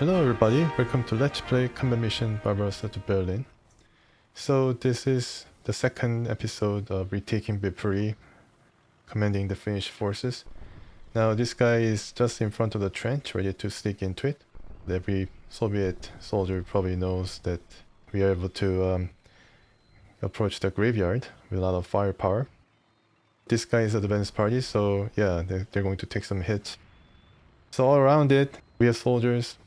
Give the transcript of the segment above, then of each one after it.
Hello everybody, welcome to Let's Play Combat Mission Barbarossa to Berlin. So this is the second episode of Retaking Viipuri, commanding the Finnish forces. Now this guy is just in front of the trench, ready to sneak into it. Every Soviet soldier probably knows that we are able to approach the graveyard with a lot of firepower. This guy is an advanced party, so yeah, they're going to take some hits. So all around it, we have soldiers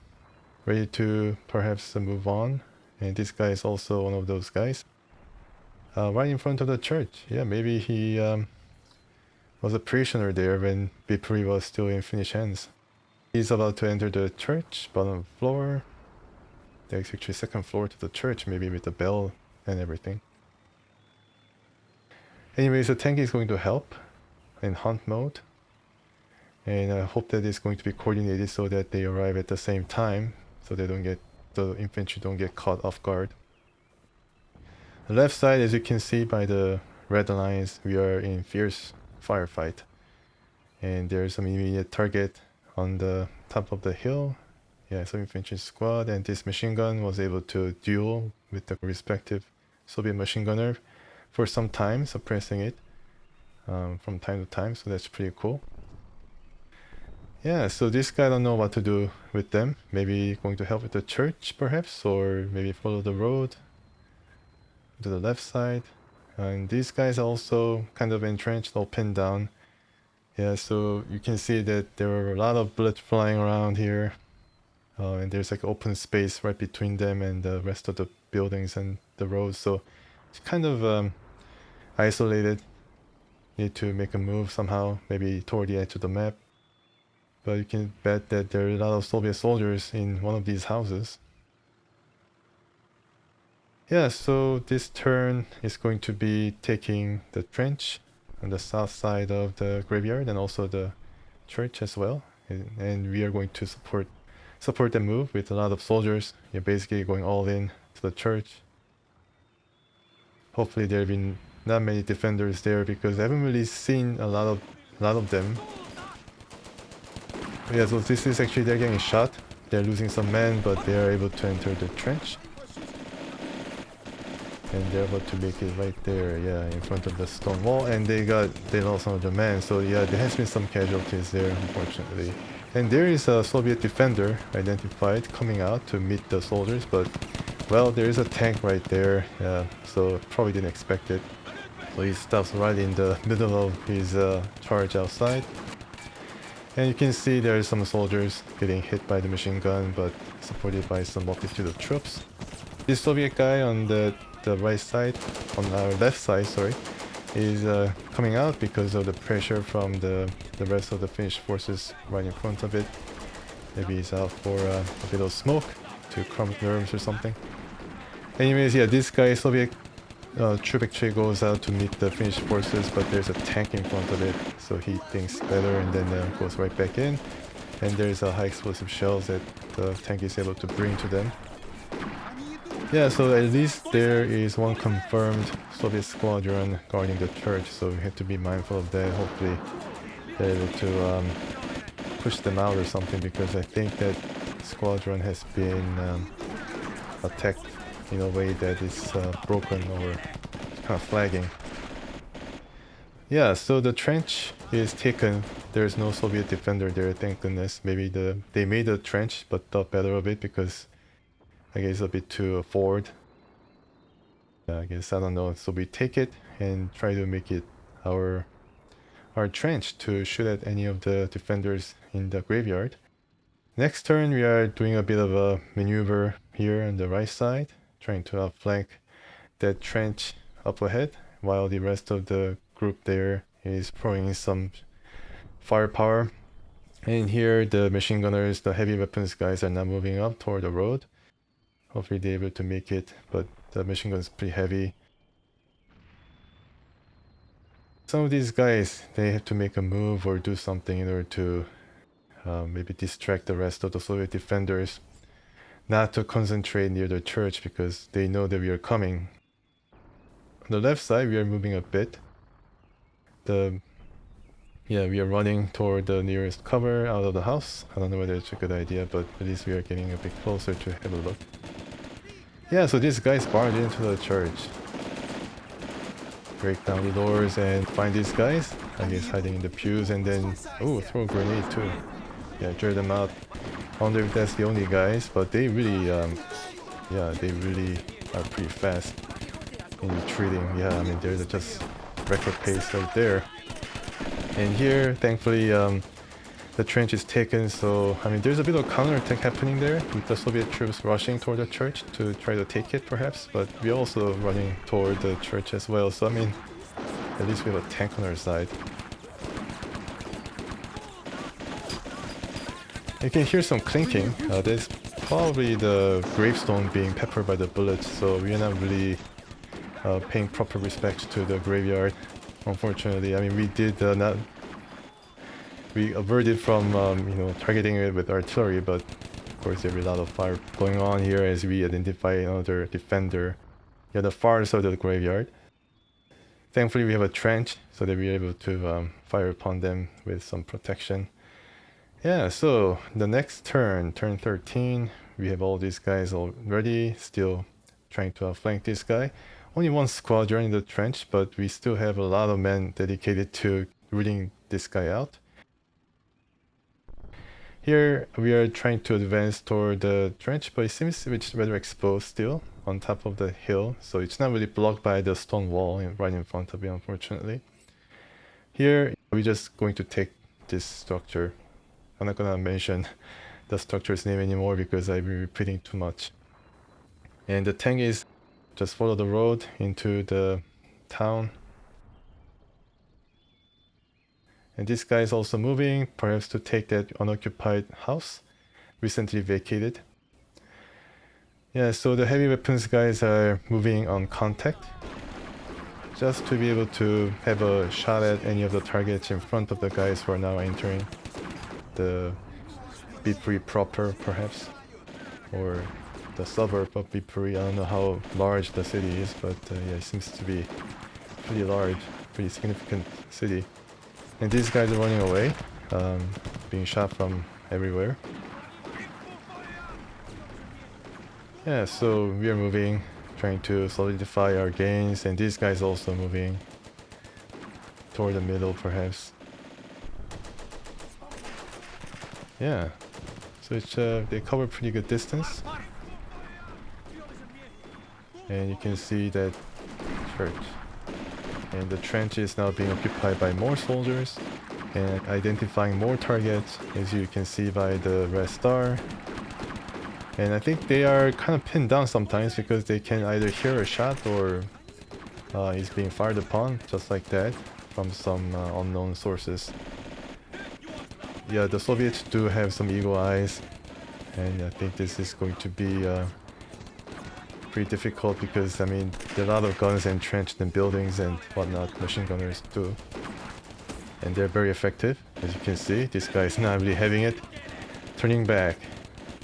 ready to perhaps move on, and this guy is also one of those guys. Right in front of the church. Yeah, maybe he was a prisoner there when Viipuri was still in Finnish hands. He's about to enter the church, bottom floor. There's actually second floor to the church, maybe with the bell and everything. Anyways, the tank is going to help in hunt mode. And I hope that it's going to be coordinated so that they arrive at the same time, so they don't get, the infantry don't get caught off guard. The left side, as you can see by the red lines, we are in fierce firefight. And there's some immediate target on the top of the hill. Yeah, some infantry squad, and this machine gun was able to duel with the respective Soviet machine gunner for some time, suppressing it from time to time, so that's pretty cool. Yeah, so this guy don't know what to do with them. Maybe going to help with the church, perhaps, or maybe follow the road to the left side. And these guys are also kind of entrenched or pinned down. Yeah, so you can see that there are a lot of bullets flying around here. And there's like open space right between them and the rest of the buildings and the roads. So it's kind of isolated. Need to make a move somehow, maybe toward the edge of the map. But you can bet that there are a lot of Soviet soldiers in one of these houses. Yeah, so this turn is going to be taking the trench on the south side of the graveyard and also the church as well. And we are going to support the move with a lot of soldiers. You're basically going all in to the church. Hopefully there have been not many defenders there because I haven't really seen a lot of them. Yeah, so this is actually, they're getting shot. They're losing some men, but they are able to enter the trench. And they're about to make it right there, yeah, in front of the stone wall. And they lost some of the men. So yeah, there has been some casualties there, unfortunately. And there is a Soviet defender identified coming out to meet the soldiers, but well, there is a tank right there, yeah, so probably didn't expect it. So he stops right in the middle of his charge outside. And you can see there are some soldiers getting hit by the machine gun, but supported by some multitude of troops. This Soviet guy on the right side, on our left side, sorry, is coming out because of the pressure from the rest of the Finnish forces right in front of it. Maybe he's out for a bit of smoke to calm nerves or something. Anyways, yeah, this guy, Soviet troop actually goes out to meet the Finnish forces, but there's a tank in front of it, so he thinks better and then goes right back in. And there's a high explosive shells that the tank is able to bring to them. Yeah, so at least there is one confirmed Soviet squadron guarding the church, so we have to be mindful of that. Hopefully they're able to push them out or something, because I think that squadron has been attacked in a way that is broken or kind of flagging. Yeah, so the trench is taken. There's no Soviet defender there, thank goodness. Maybe they made a trench but thought better of it because I guess it's a bit too forward. I guess, I don't know, so we take it and try to make it our trench to shoot at any of the defenders in the graveyard. Next turn we are doing a bit of a maneuver here on the right side, trying to outflank that trench up ahead, while the rest of the group there is throwing some firepower. And here the machine gunners, the heavy weapons guys, are now moving up toward the road. Hopefully they're able to make it, but the machine gun is pretty heavy. Some of these guys, they have to make a move or do something in order to maybe distract the rest of the Soviet defenders, not to concentrate near the church because they know that we are coming. On the left side, we are moving a bit. The Yeah, we are running toward the nearest cover out of the house. I don't know whether it's a good idea, but at least we are getting a bit closer to have a look. Yeah, so these guys barged into the church. Break down the doors and find these guys. I guess hiding in the pews and then... oh, throw a grenade too. Yeah, draw them out. I wonder if that's the only guys, but they really... yeah, they really are pretty fast in retreating. Yeah, I mean, they're just record pace right there. And here, thankfully, the trench is taken, so I mean there's a bit of counterattack happening there with the Soviet troops rushing toward the church to try to take it perhaps, but we're also running toward the church as well, so I mean at least we have a tank on our side. You can hear some clinking. That's probably the gravestone being peppered by the bullets, so we're not really paying proper respect to the graveyard, unfortunately. I mean, we did not... we averted from, you know, targeting it with artillery, but of course there's a lot of fire going on here as we identify another defender at the far side of the graveyard. Thankfully we have a trench so that we're able to fire upon them with some protection. Yeah, so the next turn, turn 13, we have all these guys already, still trying to outflank this guy. Only one squadron in the trench, but we still have a lot of men dedicated to rooting this guy out. Here we are trying to advance toward the trench, but it seems it's rather exposed still on top of the hill, so it's not really blocked by the stone wall right in front of it, unfortunately. Here we're just going to take this structure. I'm not gonna mention the structure's name anymore because I've been repeating too much. And the tank is just follow the road into the town. And this guy is also moving, perhaps to take that unoccupied house, recently vacated. Yeah, so the heavy weapons guys are moving on contact, just to be able to have a shot at any of the targets in front of the guys who are now entering the Viipuri proper, perhaps, or the suburb of Viipuri. I don't know how large the city is, but yeah, it seems to be pretty large, pretty significant city. And these guys are running away, being shot from everywhere. Yeah, so we are moving, trying to solidify our gains, and these guys also moving toward the middle, perhaps. Yeah, so it's they cover pretty good distance, and you can see that church. And the trench is now being occupied by more soldiers and identifying more targets, as you can see by the red star. And I think they are kind of pinned down sometimes because they can either hear a shot or is being fired upon, just like that, from some unknown sources. Yeah, the Soviets do have some eagle eyes, and I think this is going to be pretty difficult because, I mean, there are a lot of guns entrenched in buildings and whatnot, machine gunners too. And they're very effective, as you can see. This guy is not really having it, turning back.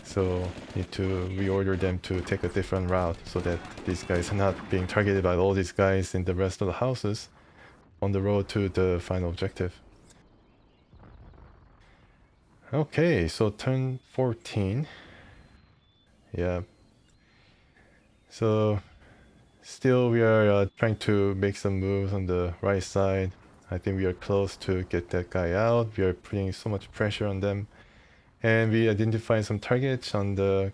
So need to reorder them to take a different route so that these guys are not being targeted by all these guys in the rest of the houses on the road to the final objective. Okay, so turn 14. Yeah. So still we are trying to make some moves on the right side. I think we are close to get that guy out. We are putting so much pressure on them. And we identified some targets on the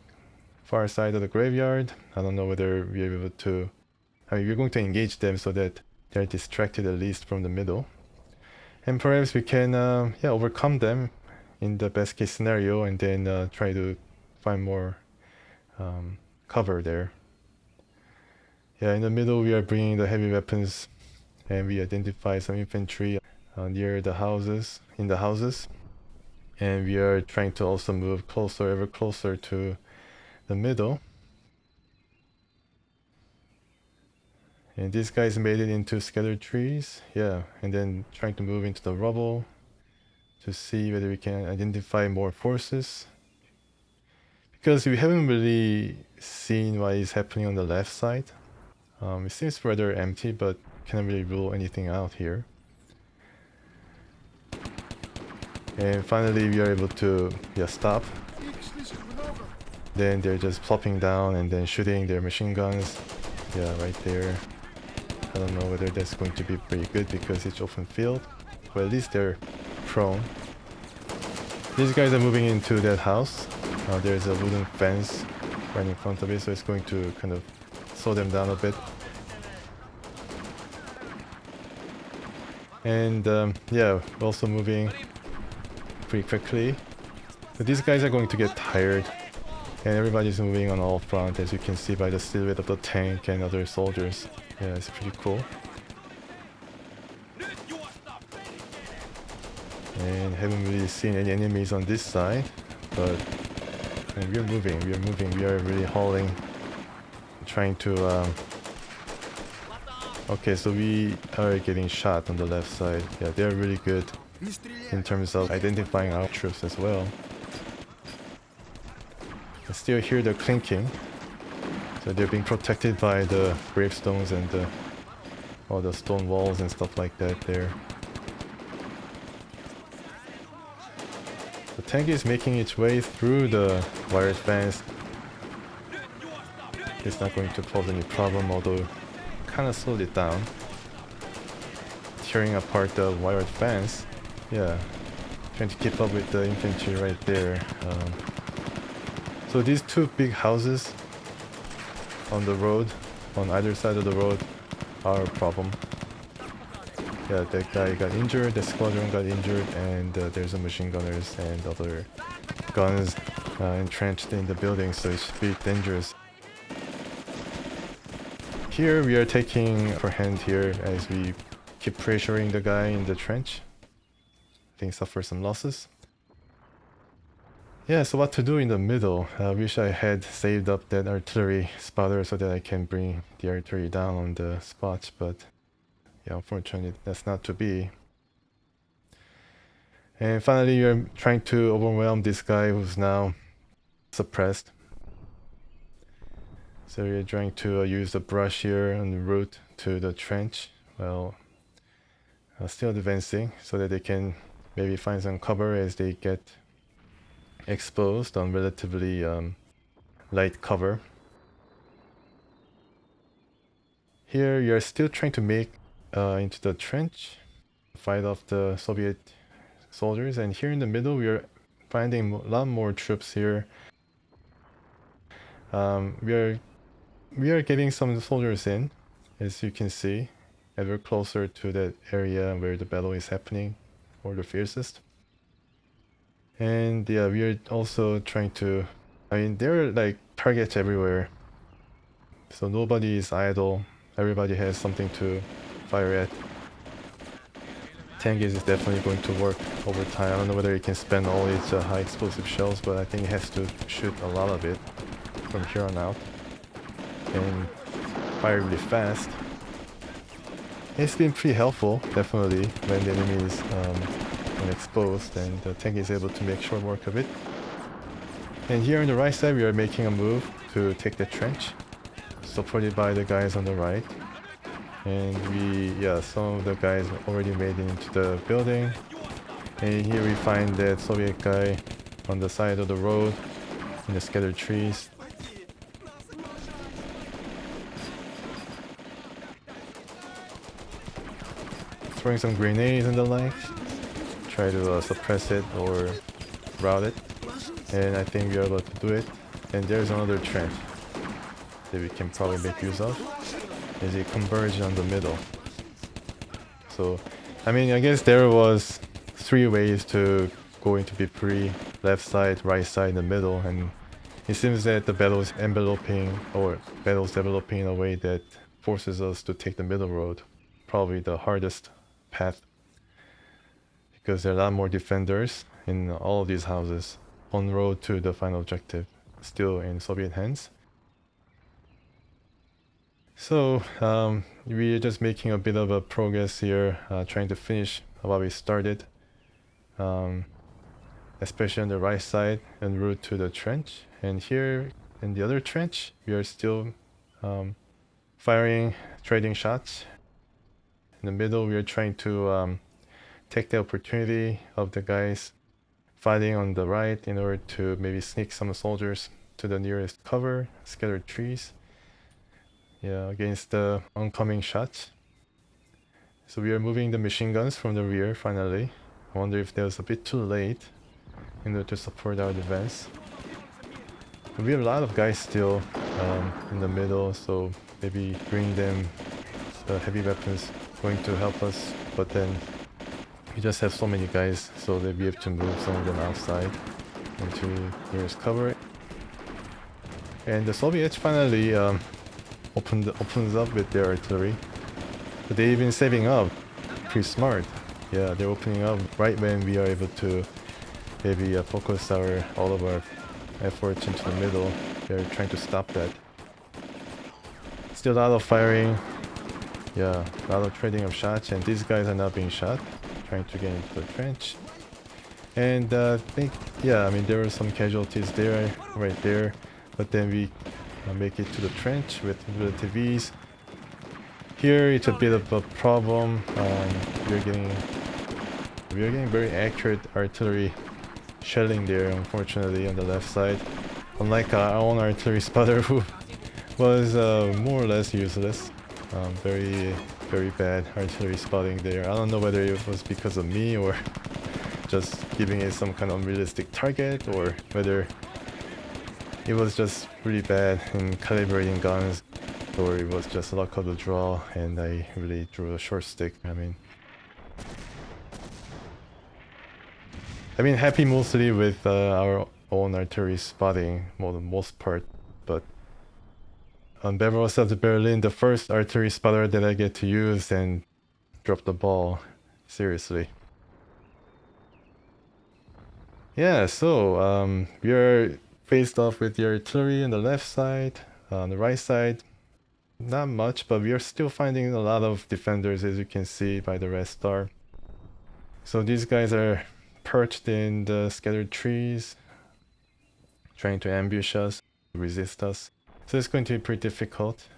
far side of the graveyard. I don't know whether we're able to... I mean, we're going to engage them so that they're distracted at least from the middle. And perhaps we can yeah, overcome them in the best case scenario and then try to find more cover there. Yeah, in the middle we are bringing the heavy weapons and we identify some infantry near the houses, in the houses. And we are trying to also move closer, ever closer to the middle. And these guys made it into scattered trees, yeah, and then trying to move into the rubble to see whether we can identify more forces. Because we haven't really seen what is happening on the left side. It seems rather empty, but can't really rule anything out here. And finally we are able to stop. Then they're just plopping down and then shooting their machine guns. Yeah, right there. I don't know whether that's going to be pretty good because it's open field. But at least they're prone. These guys are moving into that house. There's a wooden fence right in front of it, so it's going to kind of slow them down a bit. And yeah, we're also moving pretty quickly. So these guys are going to get tired. And everybody's moving on all fronts, as you can see by the silhouette of the tank and other soldiers. Yeah, it's pretty cool. And haven't really seen any enemies on this side, but we're moving, we are really hauling, trying to okay, so we are getting shot on the left side. Yeah, they're really good in terms of identifying our troops as well. I still hear the clinking, so they're being protected by the gravestones and all the stone walls and stuff like that there. The tank is making its way through the wired fence. It's not going to cause any problem, although kind of slowed it down. Tearing apart the wired fence. Yeah, trying to keep up with the infantry right there. So these two big houses on the road, on either side of the road, are a problem. Yeah, that guy got injured, the squadron got injured, and there's a machine gunners and other guns entrenched in the building, so it's pretty dangerous. Here we are taking our hand here as we keep pressuring the guy in the trench. I think suffer some losses. Yeah, so what to do in the middle? I wish I had saved up that artillery spotter so that I can bring the artillery down on the spots, but yeah, unfortunately that's not to be. And finally you're trying to overwhelm this guy who's now suppressed. So you're trying to use the brush here on the route to the trench, well, still advancing so that they can maybe find some cover as they get exposed on relatively light cover. Here you're still trying to make into the trench, fight off the Soviet soldiers, and here in the middle we are finding a lot more troops here. We are getting some soldiers in, as you can see, and we're closer to that area where the battle is happening, or the fiercest. And yeah, we are also trying to, I mean, there are like targets everywhere, so nobody is idle. Everybody has something to fire at. Tank is definitely going to work over time. I don't know whether it can spend all its high explosive shells, but I think it has to shoot a lot of it from here on out and fire really fast. It's been pretty helpful, definitely, when the enemy is exposed and the tank is able to make short work of it. And here on the right side we are making a move to take the trench, supported by the guys on the right. And some of the guys already made it into the building. And here we find that Soviet guy on the side of the road in the scattered trees. Throwing some grenades and the like. Try to suppress it or rout it. And I think we are able to do it. And there's another trench that we can probably make use of, as it converges on the middle. So, I mean, I guess there was 3 ways to go into Viipuri: left side, right side, and the middle. And it seems that the battle is battle's developing in a way that forces us to take the middle road, probably the hardest path, because there are a lot more defenders in all of these houses on road to the final objective, still in Soviet hands. So we're just making a bit of a progress here, trying to finish what we started, especially on the right side en route to the trench. And here in the other trench we are still firing, trading shots. In the middle we are trying to take the opportunity of the guys fighting on the right in order to maybe sneak some soldiers to the nearest cover, scattered trees. Yeah, against the oncoming shots. So we are moving the machine guns from the rear finally. I wonder if that was a bit too late in order to support our defense. We have a lot of guys still in the middle, so maybe bring them the heavy weapons going to help us, but then we just have so many guys, so that we have to move some of them outside into nearest cover. And the Soviets finally opens up with their artillery, but they've been saving up. Pretty smart. Yeah, they're opening up right when we are able to maybe focus all of our efforts into the middle. They're trying to stop that. Still a lot of firing. Yeah, a lot of trading of shots, and these guys are not being shot, trying to get into the trench. And I think, yeah, I mean, there were some casualties there, right there, but then we make it to the trench with relative ease. Here it's a bit of a problem. We're getting very accurate artillery shelling there, unfortunately, on the left side. Unlike our own artillery spotter, who was more or less useless. Very bad artillery spotting there. I don't know whether it was because of me or just giving it some kind of unrealistic target, or whether it was just really bad in calibrating guns, or it was just luck of the draw and I really drew a short stick. I mean, happy mostly with our own artillery spotting for the most part, but on Barbarossa to Berlin, the first artillery spotter that I get to use, and drop the ball. Seriously. Yeah, so we are faced off with the artillery on the left side. On the right side, not much, but we are still finding a lot of defenders, as you can see by the red star. So these guys are perched in the scattered trees, trying to ambush us, resist us. So it's going to be pretty difficult.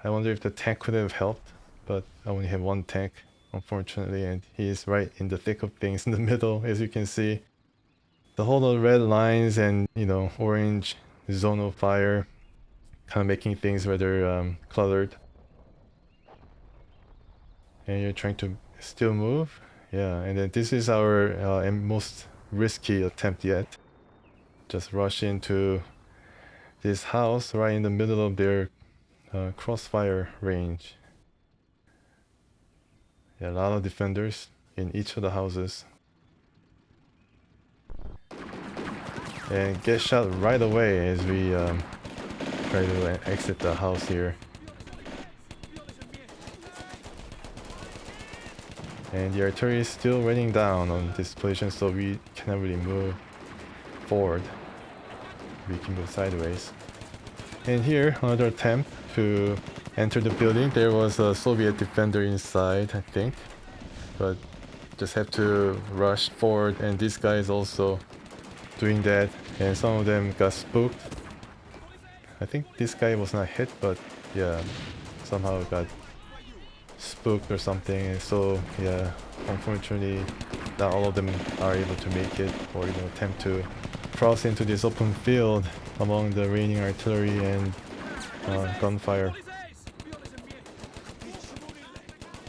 I wonder if the tank could have helped, but I only have one tank, unfortunately, and he is right in the thick of things in the middle, as you can see. The whole red lines and, orange zone of fire kind of making things rather cluttered. And you're trying to still move. Yeah, and then this is our most risky attempt yet. Just rush into this house right in the middle of their crossfire range. Yeah, a lot of defenders in each of the houses. And get shot right away as we try to exit the house here. And the artillery is still raining down on this position, so we cannot really move forward. We can move sideways. And here, another attempt to enter the building. There was a Soviet defender inside, I think. But just have to rush forward, and this guy is also doing that, and some of them got spooked. I think this guy was not hit, but yeah, somehow got spooked or something, and so yeah, unfortunately not all of them are able to make it, or attempt to cross into this open field among the raining artillery and gunfire.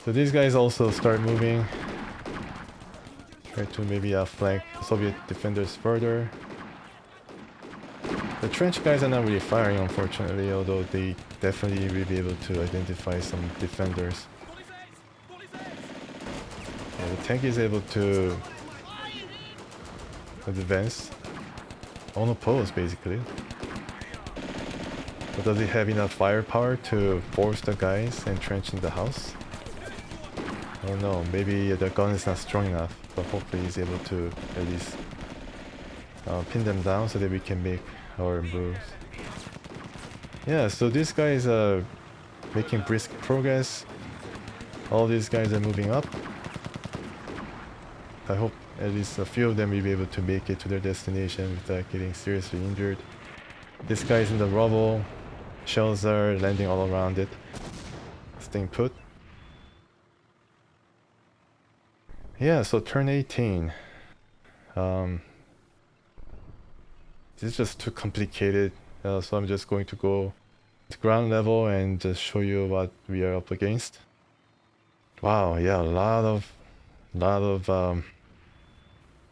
So these guys also start moving, try to maybe outflank Soviet defenders further. The trench guys are not really firing, unfortunately, although they definitely will be able to identify some defenders. Yeah, the tank is able to advance unopposed, basically. But does it have enough firepower to force the guys entrenched in the house? I don't know, maybe the gun is not strong enough, but hopefully he's able to at least pin them down so that we can make our moves. Yeah, so this guy is making brisk progress. All these guys are moving up. I hope at least a few of them will be able to make it to their destination without getting seriously injured. This guy is in the rubble. Shells are landing all around it. Staying put. Yeah, so turn 18. This is just too complicated, so I'm just going to go to ground level and just show you what we are up against. Wow, yeah, a lot of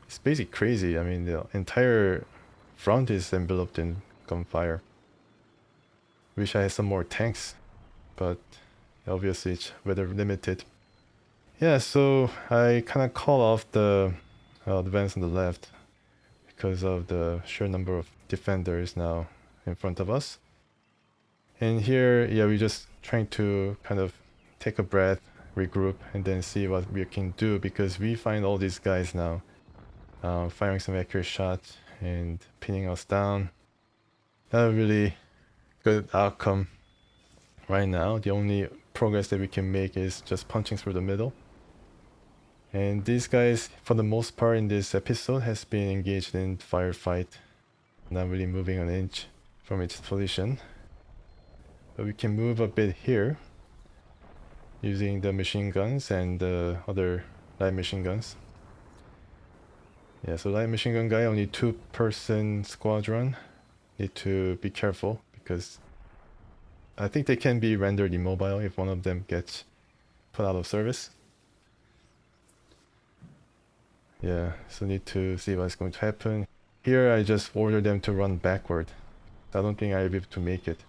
it's basically crazy. I mean, the entire front is enveloped in gunfire. Wish I had some more tanks, but obviously it's weather limited. Yeah, so I kind of call off the advance on the left because of the sheer number of defenders now in front of us. And here, yeah, we're just trying to kind of take a breath, regroup, and then see what we can do, because we find all these guys now firing some accurate shots and pinning us down. Not a really good outcome right now. The only progress that we can make is just punching through the middle. And these guys, for the most part in this episode, has been engaged in firefight, not really moving an inch from its position. But we can move a bit here using the machine guns and the other light machine guns. Yeah, so light machine gun guy, only 2-person squadron. Need to be careful because I think they can be rendered immobile if one of them gets put out of service. Yeah, so need to see what's going to happen. Here I just order them to run backward. I don't think I'll be able to make it.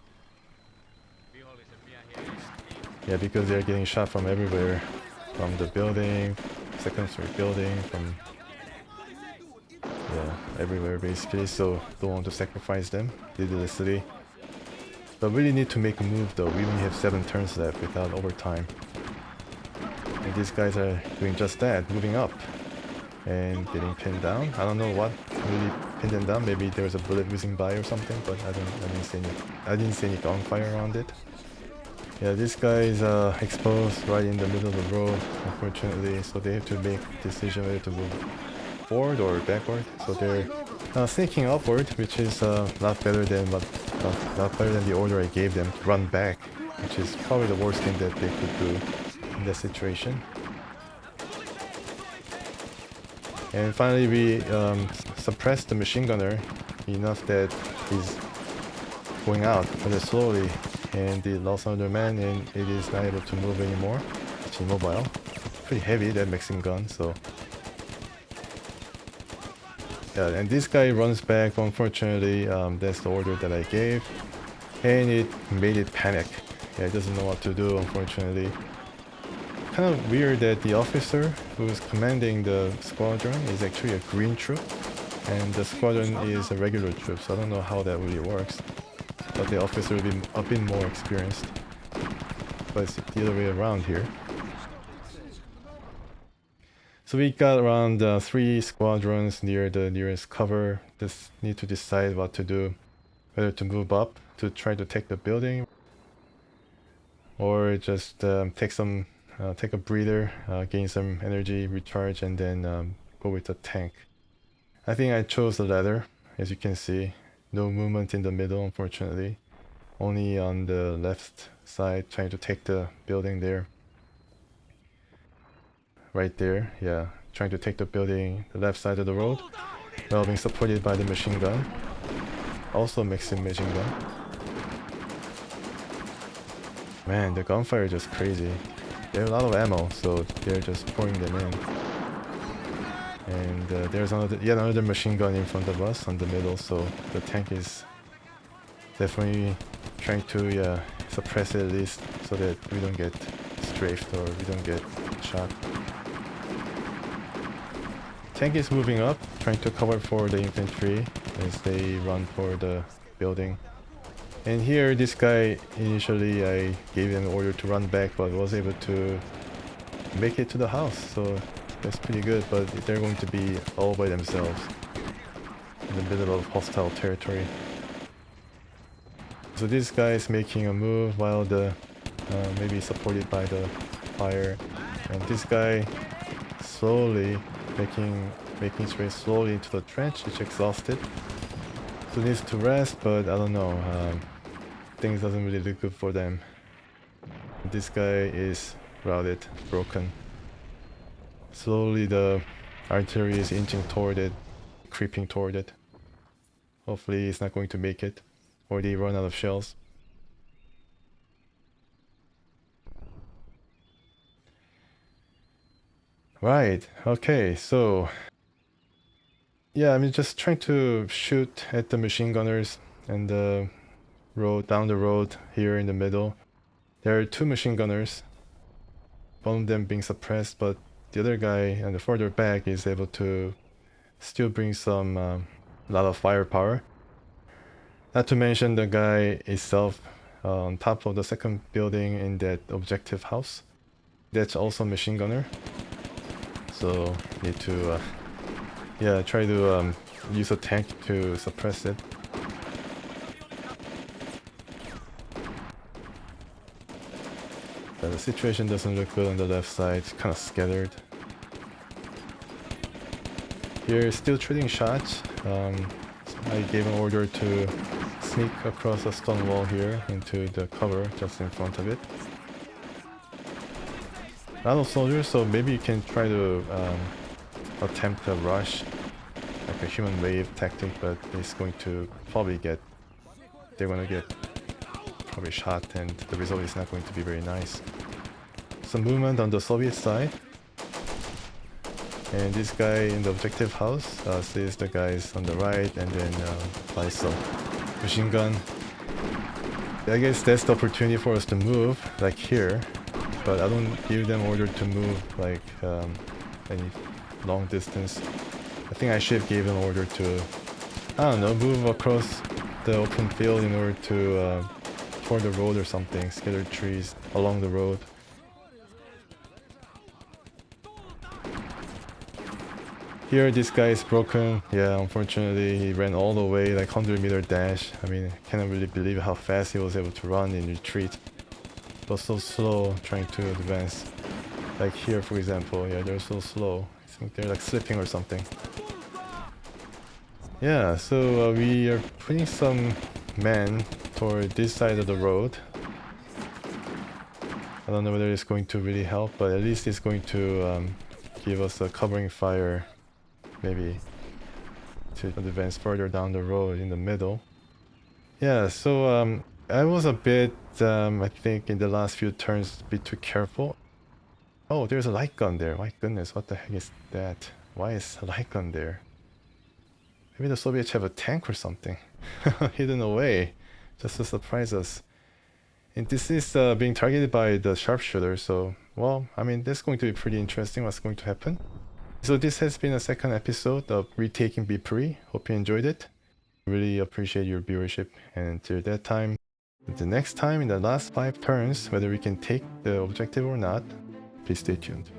Yeah, because they're getting shot from everywhere. From the building, second story building, from everywhere basically, so don't want to sacrifice them needlessly. But really need to make a move though. We only have 7 turns left without overtime. And these guys are doing just that, moving up and getting pinned down. I don't know what really pinned them down. Maybe there was a bullet whizzing by or something, but I didn't see any gunfire around it. Yeah, this guy is exposed right in the middle of the road, unfortunately, so they have to make a decision whether to move forward or backward. So they're sneaking upward, which is not better than the order I gave them to run back, which is probably the worst thing that they could do in that situation. And finally, we suppressed the machine gunner enough that he's going out rather slowly, and they lost another man, and it is not able to move anymore. It's immobile. Pretty heavy, that machine gun, so yeah. And this guy runs back, unfortunately. That's the order that I gave, and it made it panic. Yeah, it doesn't know what to do, unfortunately. Kind of weird that the officer who's commanding the squadron is actually a green troop, and the squadron is a regular troop, so I don't know how that really works. But the officer will be a bit more experienced. But it's the other way around here. So we got around 3 squadrons near the nearest cover. Just need to decide what to do. Whether to move up to try to take the building, or just take a breather, gain some energy, recharge, and then go with the tank. I think I chose the latter, as you can see. No movement in the middle, unfortunately. Only on the left side, trying to take the building there. Right there, yeah. Trying to take the building, the left side of the road, while being supported by the machine gun. Also Maxim machine gun. Man, the gunfire is just crazy. They have a lot of ammo, so they're just pouring them in. And there's yet another machine gun in front of us on the middle, so the tank is definitely trying to suppress it at least, so that we don't get strafed or we don't get shot. Tank is moving up, trying to cover for the infantry as they run for the building. And here, this guy, initially I gave him an order to run back, but was able to make it to the house, so that's pretty good. But they're going to be all by themselves in the middle of hostile territory. So this guy is making a move while the maybe supported by the fire, and this guy slowly making his way slowly into the trench. It's exhausted, so needs to rest, but I don't know. Things doesn't really look good for them. This guy is routed, broken. Slowly the artillery is inching toward it, creeping toward it. Hopefully it's not going to make it, or they run out of shells. Right, okay, so yeah, I'm just trying to shoot at the machine gunners and the road, down the road here in the middle. There are two machine gunners, one of them being suppressed, but the other guy on the further back is able to still bring some lot of firepower. Not to mention the guy itself on top of the second building in that objective house. That's also a machine gunner. So need to yeah, try to use a tank to suppress it. The situation doesn't look good on the left side, it's kind of scattered. Here, still trading shots. I gave an order to sneak across a stone wall here into the cover just in front of it. A lot of soldiers, so maybe you can try to attempt a rush, like a human wave tactic, but it's going to probably get, they're gonna get probably shot, and the result is not going to be very nice. Some movement on the Soviet side. And this guy in the objective house sees the guys on the right and then applies some machine gun. I guess that's the opportunity for us to move, like here. But I don't give them order to move like any long distance. I think I should give an order to, I don't know, move across the open field in order to toward the road or something, scatter trees along the road. Here this guy is broken. Yeah, unfortunately he ran all the way, like 100-meter dash. I mean, I cannot really believe how fast he was able to run in retreat. But so slow trying to advance. Like here for example, yeah, they're so slow. I think they're like slipping or something. Yeah, so we are putting some men toward this side of the road. I don't know whether it's going to really help, but at least it's going to give us a covering fire, maybe, to advance further down the road in the middle. Yeah, so I was a bit, I think in the last few turns, a bit too careful. Oh, there's a light gun there. My goodness, what the heck is that? Why is a light gun there? Maybe the Soviets have a tank or something hidden away just to surprise us. And this is being targeted by the sharpshooter, so, well, I mean, that's going to be pretty interesting what's going to happen. So this has been a second episode of Retaking Viipuri. Hope you enjoyed it. Really appreciate your viewership, and until that time, the next time in the last 5 turns, whether we can take the objective or not, please stay tuned.